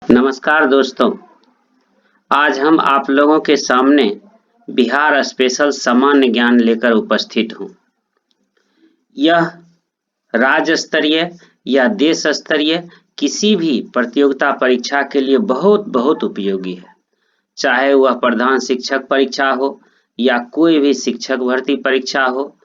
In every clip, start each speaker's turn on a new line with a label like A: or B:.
A: नमस्कार दोस्तों, आज हम आप लोगों के सामने बिहार स्पेशल सामान्य ज्ञान लेकर उपस्थित हूँ। यह राज्य स्तरीय या देश स्तरीय किसी भी प्रतियोगिता परीक्षा के लिए बहुत उपयोगी है। चाहे वह प्रधान शिक्षक परीक्षा हो या कोई भी शिक्षक भर्ती परीक्षा हो,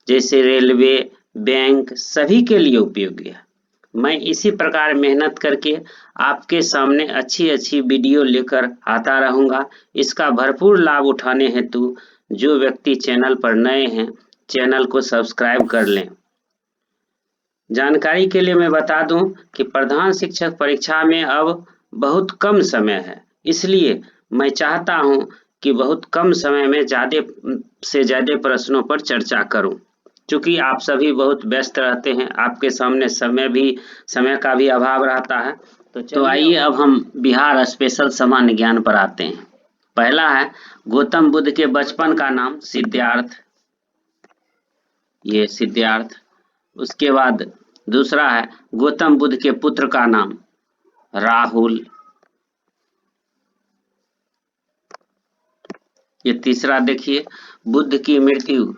A: जैसे रेलवे, बैंक, सभी के लिए उपयोगी है। मैं इसी प्रकार मेहनत करके आपके सामने अच्छी वीडियो लेकर आता रहूंगा। इसका भरपूर लाभ उठाने हेतु जो व्यक्ति चैनल पर नए हैं, चैनल को सब्सक्राइब कर लें। जानकारी के लिए मैं बता दूं कि प्रधान शिक्षक परीक्षा में अब बहुत कम समय है, इसलिए मैं चाहता हूं कि बहुत कम समय में ज़्यादा से ज़्यादा प्रश्नों पर चर्चा करूं। चूंकि आप सभी बहुत व्यस्त रहते हैं, आपके सामने समय का भी अभाव रहता है। तो आइए अब हम बिहार स्पेशल सामान्य ज्ञान पर आते हैं। पहला है गौतम बुद्ध के बचपन का नाम सिद्धार्थ, ये सिद्धार्थ। उसके बाद दूसरा है गौतम बुद्ध के पुत्र का नाम राहुल, ये तीसरा देखिए बुद्ध की मृत्यु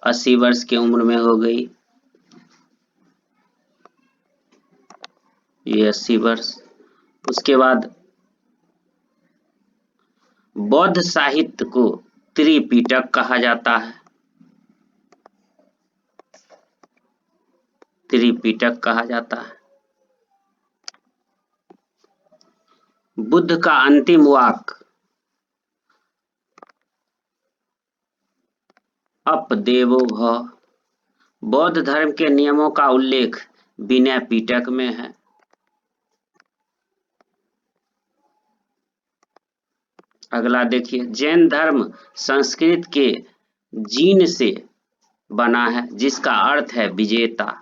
A: 80 वर्ष की उम्र में हो गई, ये 80 वर्ष। उसके बाद बौद्ध साहित्य को त्रिपिटक कहा जाता है, त्रिपिटक कहा जाता है। बुद्ध का अंतिम वाक्य अप देवो भव। बौद्ध धर्म के नियमों का उल्लेख विनय पिटक में है। अगला देखिए जैन धर्म संस्कृत के जीन से बना है, जिसका अर्थ है विजेता।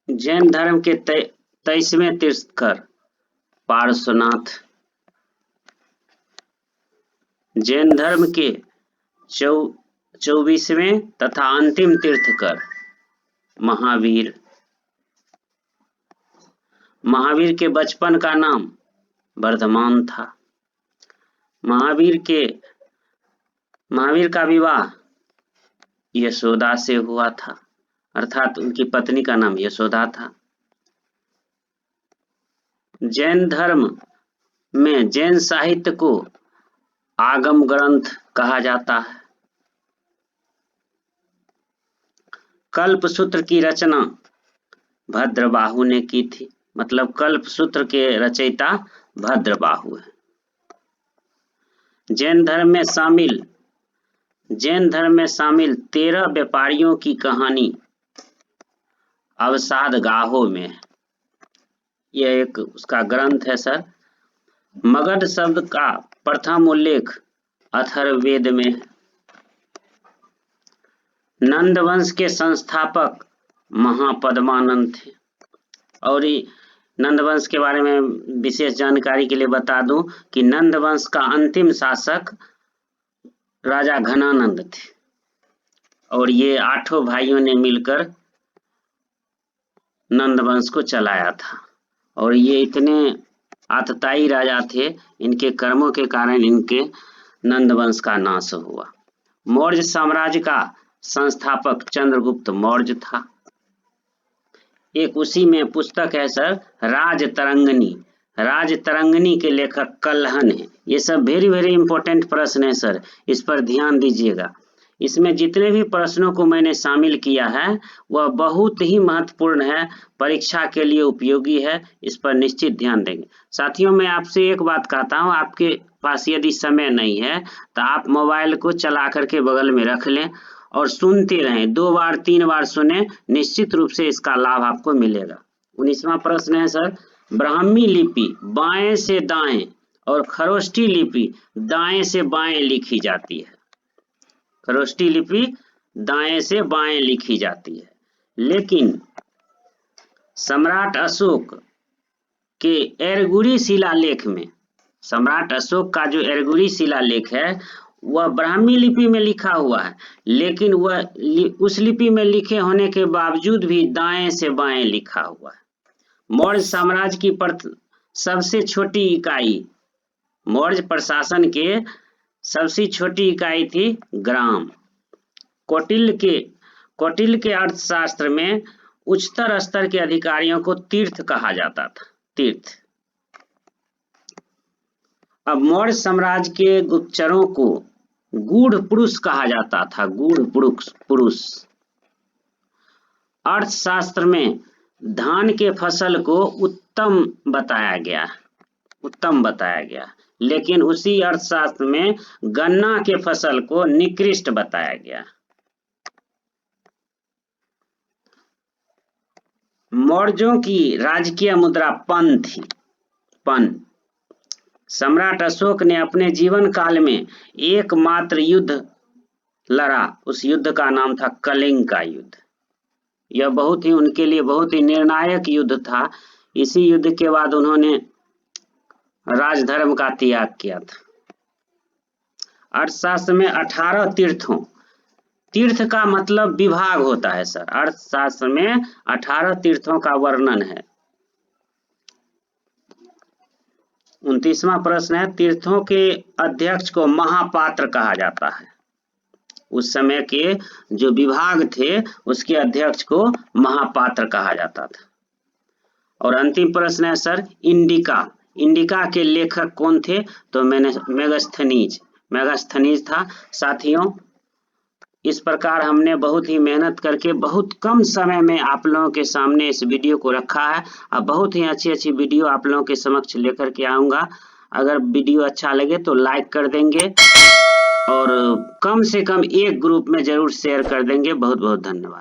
A: जैन धर्म के 23वें तीर्थंकर पार्श्वनाथ। जैन धर्म के 24वें तथा अंतिम तीर्थंकर महावीर। महावीर के बचपन का नाम वर्धमान था। महावीर का विवाह यशोदा से हुआ था, अर्थात उनकी पत्नी का नाम यशोदा था। जैन धर्म में जैन साहित्य को आगम ग्रंथ कहा जाता है। कल्पसूत्र की रचना भद्रबाहु ने की थी, मतलब कल्पसूत्र के रचयिता भद्रबाहु है। जैन धर्म में शामिल 13 व्यापारियों की कहानी अवसादगाहो में है। यह एक उसका ग्रंथ है सर। मगध शब्द का प्रथम उल्लेख अथर्ववेद में है। नंद वंश के संस्थापक महापद्मानंद थे। और नंद वंश के बारे में विशेष जानकारी के लिए बता दूं कि नंद वंश का अंतिम शासक राजा घनानंद थे, और ये 8 भाइयों ने मिलकर नंद वंश को चलाया था। और ये इतने आतताई राजा थे, इनके कर्मों के कारण इनके नंद वंश का नाश हुआ। मौर्य साम्राज्य का संस्थापक चंद्रगुप्त मौर्य था। एक उसी में पुस्तक है सर राजतरंगिणी। राजतरंगिणी के लेखक कल्हन है। ये सब वेरी इंपॉर्टेंट प्रश्न है सर, इस पर ध्यान दीजिएगा। इसमें जितने भी प्रश्नों को मैंने शामिल किया है वह बहुत ही महत्वपूर्ण है, परीक्षा के लिए उपयोगी है, इस पर निश्चित ध्यान देंगे। साथियों, मैं आपसे एक बात कहता हूँ, आपके पास यदि समय नहीं है तो आप मोबाइल को चला करके बगल में रख लें और सुनते रहें। 2 बार 3 बार सुने, निश्चित रूप से इसका लाभ आपको मिलेगा। 19वां प्रश्न है सर, ब्राह्मी लिपि बाएं से दाएं और खरोष्ठी लिपि दाएं से बाएं लिखी जाती है। खरोष्ठी लिपि दाएं से बाएं लिखी जाती है, लेकिन सम्राट अशोक के एरगुरी शिलालेख में, सम्राट अशोक का जो एरगुरी शिलालेख है वह ब्राह्मी लिपि में लिखा हुआ है, लेकिन वह उस लिपि में लिखे होने के बावजूद भी दाएं से बाएं लिखा हुआ है। मौर्य साम्राज्य की सबसे छोटी इकाई, मौर्य प्रशासन के सबसे छोटी इकाई थी ग्राम। कौटिल्य के अर्थशास्त्र में उच्चतर स्तर के अधिकारियों को तीर्थ कहा जाता था, तीर्थ। अब मौर्य साम्राज्य के गुप्तचरों को गूढ़ पुरुष कहा जाता था, गूढ़ पुरुष। अर्थशास्त्र में धान के फसल को उत्तम बताया गया, लेकिन उसी अर्थशास्त्र में गन्ना के फसल को निकृष्ट बताया गया। मौर्यों की राजकीय मुद्रा पन थी, पन। सम्राट अशोक ने अपने जीवन काल में एकमात्र युद्ध लड़ा, उस युद्ध का नाम था कलिंग का युद्ध। यह उनके लिए बहुत ही निर्णायक युद्ध था। इसी युद्ध के बाद उन्होंने राजधर्म का त्याग किया था। अर्थशास्त्र में 18 तीर्थों, तीर्थ का मतलब विभाग होता है सर। अर्थशास्त्र में 18 तीर्थों का वर्णन है। 29वां प्रश्न है, तीर्थों के अध्यक्ष को महापात्र कहा जाता है। उस समय के जो विभाग थे उसके अध्यक्ष को महापात्र कहा जाता था। और अंतिम प्रश्न है सर, इंडिका के लेखक कौन थे? तो मेगास्थनीज था। साथियों, इस प्रकार हमने बहुत ही मेहनत करके बहुत कम समय में आप लोगों के सामने इस वीडियो को रखा है। अब बहुत ही अच्छी वीडियो आप लोगों के समक्ष लेकर के आऊंगा। अगर वीडियो अच्छा लगे तो लाइक कर देंगे और कम से कम एक ग्रुप में जरूर शेयर कर देंगे। बहुत बहुत धन्यवाद।